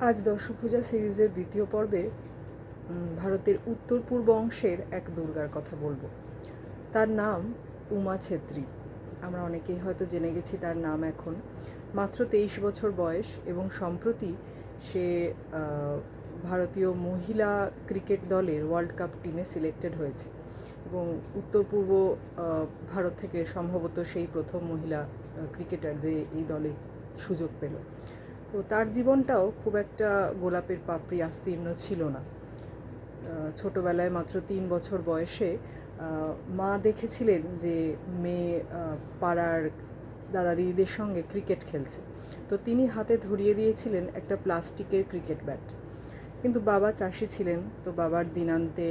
আজ দশভুজা সিরিজের দ্বিতীয় পর্বে ভারতের উত্তর পূর্ব অংশের এক দুর্গার কথা বলবো। তার নাম উমা ছেত্রী। আমরা অনেকেই হয়তো জেনে গেছি তার নাম এখন। মাত্র 23 বছর বয়স এবং সম্প্রতি সে ভারতীয় মহিলা ক্রিকেট দলের ওয়ার্ল্ড কাপ টিমে সিলেক্টেড হয়েছে এবং উত্তর পূর্ব ভারত থেকে সম্ভবত সেই প্রথম মহিলা ক্রিকেটার যে এই দলে সুযোগ পেল। তো তার জীবনটাও খুব একটা গোলাপের পাপড়ি আস্তীর্ণ ছিল না। ছোটোবেলায় মাত্র 3 বছর বয়সে মা দেখেছিলেন যে মেয়ে পাড়ার দাদা দিদিদের সঙ্গে ক্রিকেট খেলছে, তো তিনি হাতে ধরিয়ে দিয়েছিলেন একটা প্লাস্টিকের ক্রিকেট ব্যাট। কিন্তু বাবা চাষি ছিলেন, তো বাবার দিনান্তে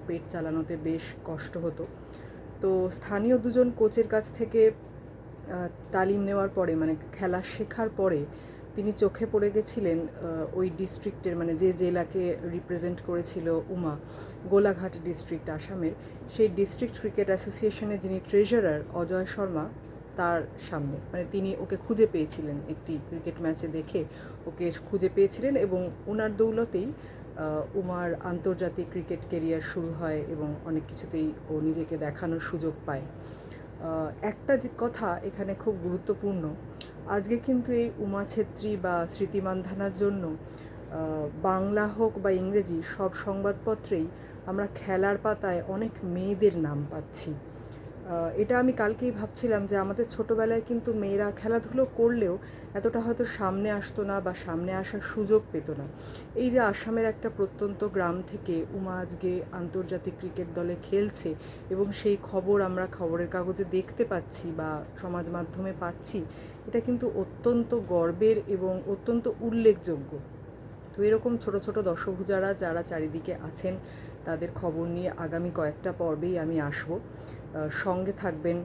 পেট চালানোতে বেশ কষ্ট হতো। তো স্থানীয় দুজন কোচের কাছ থেকে তালিম নেওয়ার পরে, মানে খেলা শেখার পরে, তিনি চোখে পড়ে গেছিলেন ওই ডিস্ট্রিক্টের, মানে যে জেলাকে রিপ্রেজেন্ট করেছিল উমা, গোলাঘাট ডিস্ট্রিক্ট আসামের, সেই ডিস্ট্রিক্ট ক্রিকেট অ্যাসোসিয়েশনের যিনি ট্রেজারার অজয় শর্মা, তার সামনে। মানে তিনি ওকে খুঁজে পেয়েছিলেন, একটি ক্রিকেট ম্যাচে দেখে ওকে খুঁজে পেয়েছিলেন এবং ওনার দৌলতেই উমার আন্তর্জাতিক ক্রিকেট কেরিয়ার শুরু হয় এবং অনেক কিছুতেই ও নিজেকে দেখানোর সুযোগ পায়। একটা যে কথা এখানে খুব গুরুত্বপূর্ণ, আজকে কিন্তু এই উমা ছেত্রী বা স্মৃতি মান্ধানার জন্য বাংলা হোক বা ইংরেজি সব সংবাদপত্রেই আমরা খেলার পাতায় অনেক মেয়েদের নাম পাচ্ছি। এটা আমি কালকেই ভাবছিলাম যে আমাদের ছোটোবেলায় কিন্তু মেয়েরা খেলাধুলো করলেও এতটা হয়তো সামনে আসতো না বা সামনে আসার সুযোগ পেত না। এই যে আসামের একটা প্রত্যন্ত গ্রাম থেকে উমা আজকে আন্তর্জাতিক ক্রিকেট দলে খেলছে এবং সেই খবর আমরা খবরের কাগজে দেখতে পাচ্ছি বা সমাজ মাধ্যমে পাচ্ছি, এটা কিন্তু অত্যন্ত গর্বের এবং অত্যন্ত উল্লেখযোগ্য। তো এরকম ছোট ছোট দশভুজারা যারা চারিদিকে আছেন, তাদের খবর নিয়ে আগামী কয়েকটা পর্বেই আমি আসব। সঙ্গে থাকবেন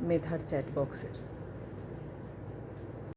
মেধার চ্যাট বক্সের।